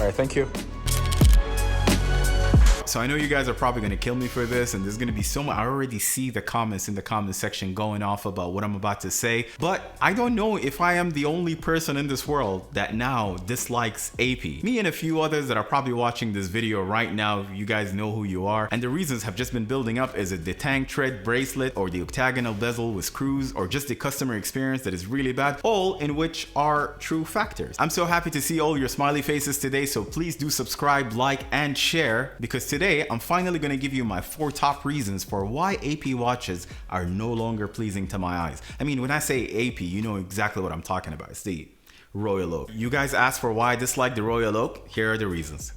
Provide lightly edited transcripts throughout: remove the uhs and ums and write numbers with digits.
right, thank you. So I know you guys are probably going to kill me for this, and there's going to be so much. I already see the comments in the comment section going off about what I'm about to say, but I don't know if I am the only person in this world that now dislikes AP. Me and a few others that are probably watching this video right now, you guys know who you are, and the reasons have just been building up. Is it the tank tread bracelet, or the octagonal bezel with screws, or just the customer experience that is really bad, all in which are true factors. I'm so happy to see all your smiley faces today, so please do subscribe, like, and share, because today I'm finally going to give you my 4 top reasons for why AP watches are no longer pleasing to my eyes. I mean, when I say AP, you know exactly what I'm talking about. It's the Royal Oak. You guys asked for why I dislike the Royal Oak. Here are the reasons.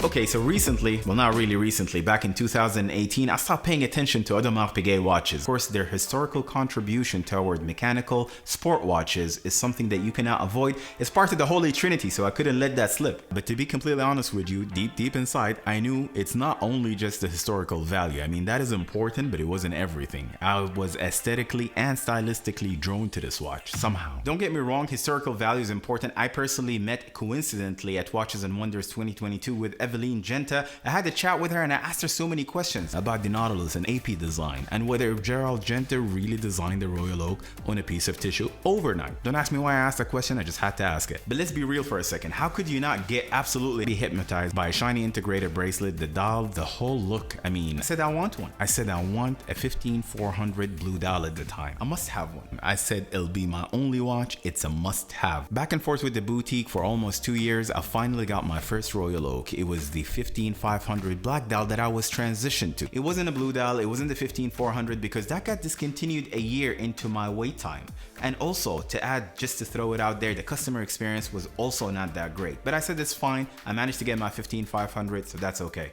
Okay, so recently, well not really recently, back in 2018, I stopped paying attention to Audemars Piguet watches. Of course, their historical contribution toward mechanical sport watches is something that you cannot avoid. It's part of the Holy Trinity, so I couldn't let that slip. But to be completely honest with you, deep inside, I knew it's not only just the historical value. I mean, that is important, but it wasn't everything. I was aesthetically and stylistically drawn to this watch, somehow. Don't get me wrong, historical value is important. I personally met coincidentally at Watches and Wonders 2022 with Evelyn Genta. I had a chat with her and I asked her so many questions about the Nautilus and AP design, and whether Gerald Genta really designed the Royal Oak on a piece of tissue overnight. Don't ask me why I asked that question, I just had to ask it. But let's be real for a second. How could you not get absolutely hypnotized by a shiny integrated bracelet, the dial, the whole look? I mean, I said I want one. I said I want a 15400 blue dial at the time. I must have one. I said it'll be my only watch. It's a must have. Back and forth with the boutique for almost 2 years, I finally got my first Royal Oak. It was the 15500 black dial that I was transitioned to. It wasn't a blue dial, it wasn't the 15400, because that got discontinued a year into my wait time. And also, to add, just to throw it out there, the customer experience was also not that great. But I said it's fine. I managed to get my 15500, so that's okay.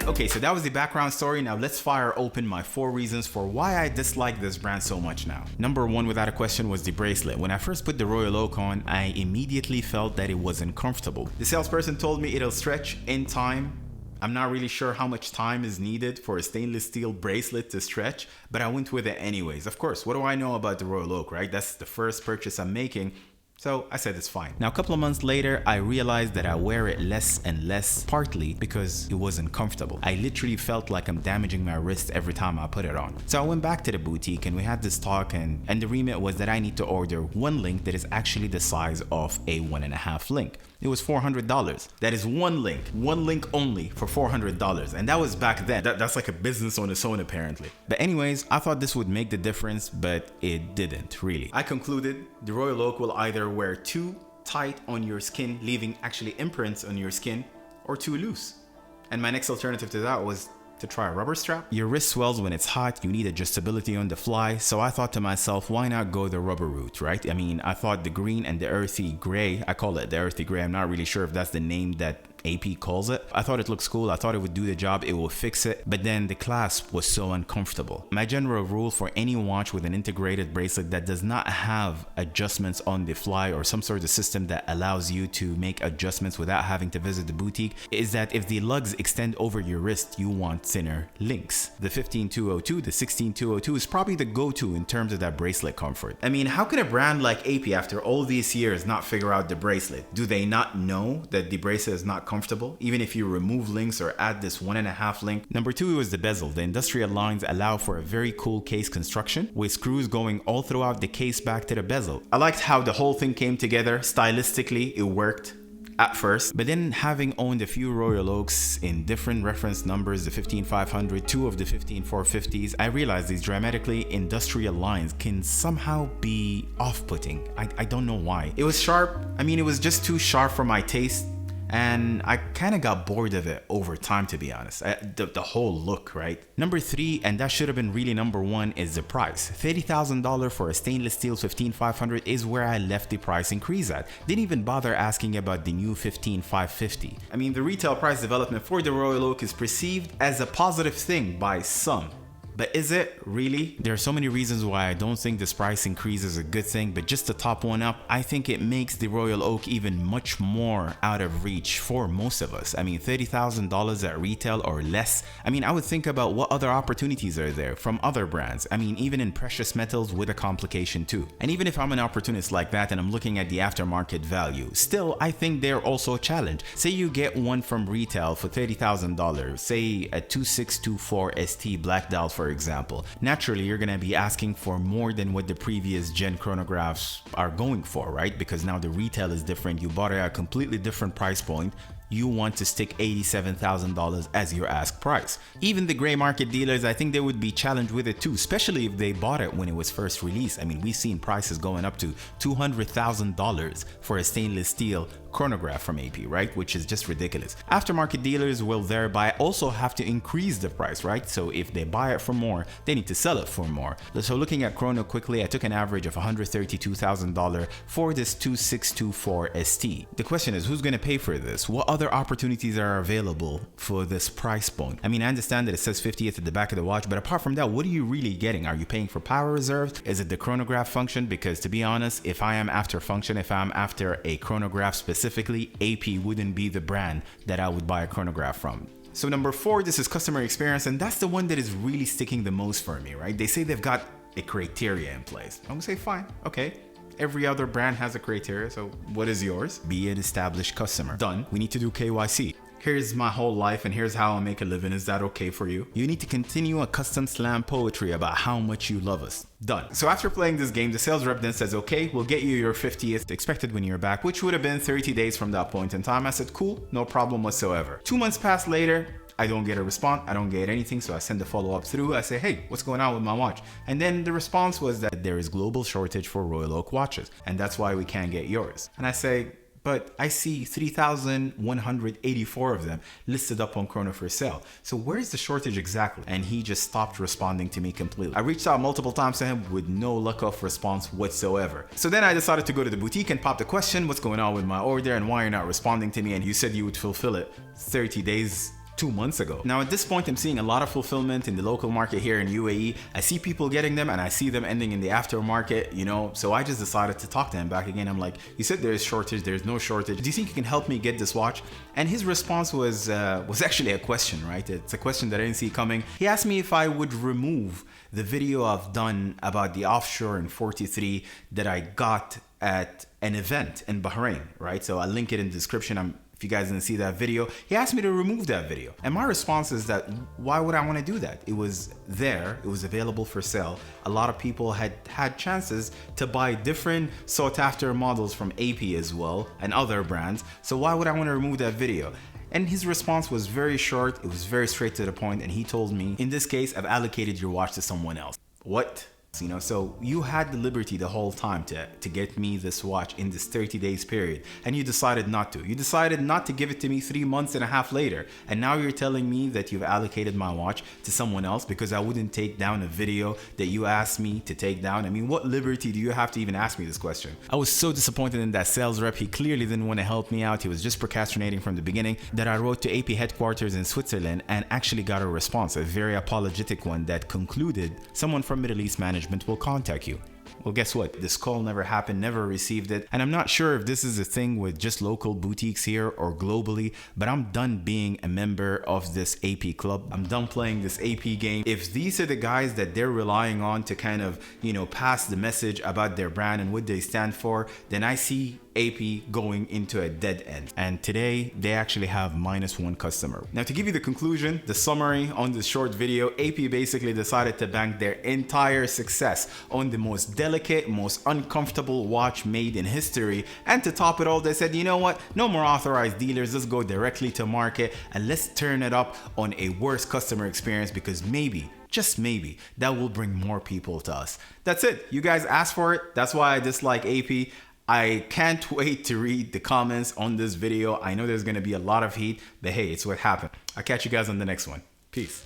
Okay, so that was the background story. Now let's fire open my 4 reasons for why I dislike this brand so much now. Number 1, without a question, was the bracelet. When I first put the Royal Oak on, I immediately felt that it wasn't comfortable. The salesperson told me it'll stretch in time. I'm not really sure how much time is needed for a stainless steel bracelet to stretch, but I went with it anyways. Of course, what do I know about the Royal Oak, right? That's the first purchase I'm making. So I said it's fine. Now a couple of months later, I realized that I wear it less and less, partly because it wasn't comfortable. I literally felt like I'm damaging my wrist every time I put it on. So I went back to the boutique and we had this talk, and the remit was that I need to order 1 link that is actually the size of a 1.5 link. It was $400. That is 1 link only for $400. And that was back then. That's like a business on its own apparently. But anyways, I thought this would make the difference, but it didn't really. I concluded the Royal Oak will either wear too tight on your skin, leaving actually imprints on your skin, or too loose. And my next alternative to that was to try a rubber strap. Your wrist swells when it's hot, you need adjustability on the fly, so I thought to myself, why not go the rubber route, right? I mean, I thought the green and the earthy gray, I call it the earthy gray, I'm not really sure if that's the name that AP calls it. I thought it looks cool, I thought it would do the job, it will fix it, but then the clasp was so uncomfortable. My general rule for any watch with an integrated bracelet that does not have adjustments on the fly, or some sort of system that allows you to make adjustments without having to visit the boutique, is that if the lugs extend over your wrist, you want thinner links. The 15202, the 16202 is probably the go-to in terms of that bracelet comfort. I mean, how could a brand like AP after all these years not figure out the bracelet? Do they not know that the bracelet is not comfortable, even if you remove links or add this 1.5 link? Number 2 was the bezel. The industrial lines allow for a very cool case construction with screws going all throughout the case back to the bezel. I liked how the whole thing came together. Stylistically, it worked at first, but then having owned a few Royal Oaks in different reference numbers, the 15500, 2 of the 15450s, I realized these dramatically industrial lines can somehow be off-putting. I don't know why. It was sharp. I mean, it was just too sharp for my taste. And I kind of got bored of it over time, to be honest. The whole look, right? Number 3, and that should have been really number 1, is the price. $30,000 for a stainless steel 15500 is where I left the price increase at. Didn't even bother asking about the new 15550. I mean, the retail price development for the Royal Oak is perceived as a positive thing by some. But is it really? There are so many reasons why I don't think this price increase is a good thing, but just to top one up, I think it makes the Royal Oak even much more out of reach for most of us. I mean, $30,000 at retail or less. I mean, I would think about what other opportunities are there from other brands. I mean, even in precious metals with a complication too. And even if I'm an opportunist like that and I'm looking at the aftermarket value, still, I think they're also a challenge. Say you get one from retail for $30,000, say a 2624 ST Black Dial, for example. Naturally, you're gonna be asking for more than what the previous gen chronographs are going for, right? Because now the retail is different. You bought it at a completely different price point. You want to stick $87,000 as your ask price. Even the gray market dealers, I think they would be challenged with it too, especially if they bought it when it was first released. I mean, we've seen prices going up to $200,000 for a stainless steel chronograph from AP, right? Which is just ridiculous. Aftermarket dealers will thereby also have to increase the price, right? So if they buy it for more, they need to sell it for more. So looking at chrono quickly, I took an average of $132,000 for this 2624 ST. The question is, who's going to pay for this? What other opportunities are available for this price point? I mean, I understand that it says 50th at the back of the watch, but apart from that, what are you really getting? Are you paying for power reserves? Is it the chronograph function? Because to be honest, if I am after function, if I'm after a chronograph specifically, AP wouldn't be the brand that I would buy a chronograph from. So number 4, this is customer experience, and that's the one that is really sticking the most for me, right? They say they've got a criteria in place. I'm gonna say, fine, okay. Every other brand has a criteria, so what is yours? Be an established customer. Done. We need to do KYC. Here's my whole life and here's how I make a living. Is that okay for you? You need to continue a custom slam poetry about how much you love us. Done. So after playing this game, the sales rep then says, okay, we'll get you your 50th expected when you're back, which would have been 30 days from that point in time. I said, cool, no problem whatsoever. 2 months pass later, I don't get a response. I don't get anything. So I send a follow-up through. I say, hey, what's going on with my watch? And then the response was that there is global shortage for Royal Oak watches, and that's why we can't get yours. And I say, but I see 3,184 of them listed up on Chrono for sale. So where's the shortage exactly? And he just stopped responding to me completely. I reached out multiple times to him with no luck of response whatsoever. So then I decided to go to the boutique and pop the question, what's going on with my order and why you're not responding to me? And you said you would fulfill it 30 days 2 months ago. Now at this point, I'm seeing a lot of fulfillment in the local market here in UAE. I see people getting them and I see them ending in the aftermarket, you know, so I just decided to talk to him back again. I'm like, you said there is shortage, there's no shortage. Do you think you can help me get this watch? And his response was actually a question, right? It's a question that I didn't see coming. He asked me if I would remove the video I've done about the offshore in 43 that I got at an event in Bahrain, right? So I'll link it in the description. If you guys didn't see that video, he asked me to remove that video. And my response is that, why would I want to do that? It was there, it was available for sale. A lot of people had chances to buy different sought after models from AP as well and other brands. So why would I want to remove that video? And his response was very short, it was very straight to the point, and he told me, in this case, I've allocated your watch to someone else. What? You know, so you had the liberty the whole time to get me this watch in this 30 days period, and you decided not to. You decided not to give it to me 3 months and a half later, and now you're telling me that you've allocated my watch to someone else because I wouldn't take down a video that you asked me to take down. I mean, what liberty do you have to even ask me this question? I was so disappointed in that sales rep. He clearly didn't want to help me out. He was just procrastinating from the beginning, that I wrote to AP headquarters in Switzerland and actually got a response, a very apologetic one that concluded someone from Middle East management will contact you. Well, guess what? This call never happened, never received it. And I'm not sure if this is a thing with just local boutiques here or globally, but I'm done being a member of this AP club. I'm done playing this AP game. If these are the guys that they're relying on to kind of, you know, pass the message about their brand and what they stand for, then I see AP going into a dead end. And today they actually have -1 customer. Now, to give you the conclusion, the summary on this short video, AP basically decided to bank their entire success on the most delicate, most uncomfortable watch made in history. And to top it all, they said, you know what? No more authorized dealers. Let's go directly to market and let's turn it up on a worse customer experience, because maybe, just maybe, that will bring more people to us. That's it. You guys asked for it. That's why I dislike AP. I can't wait to read the comments on this video. I know there's going to be a lot of heat, but hey, it's what happened. I'll catch you guys on the next one. Peace.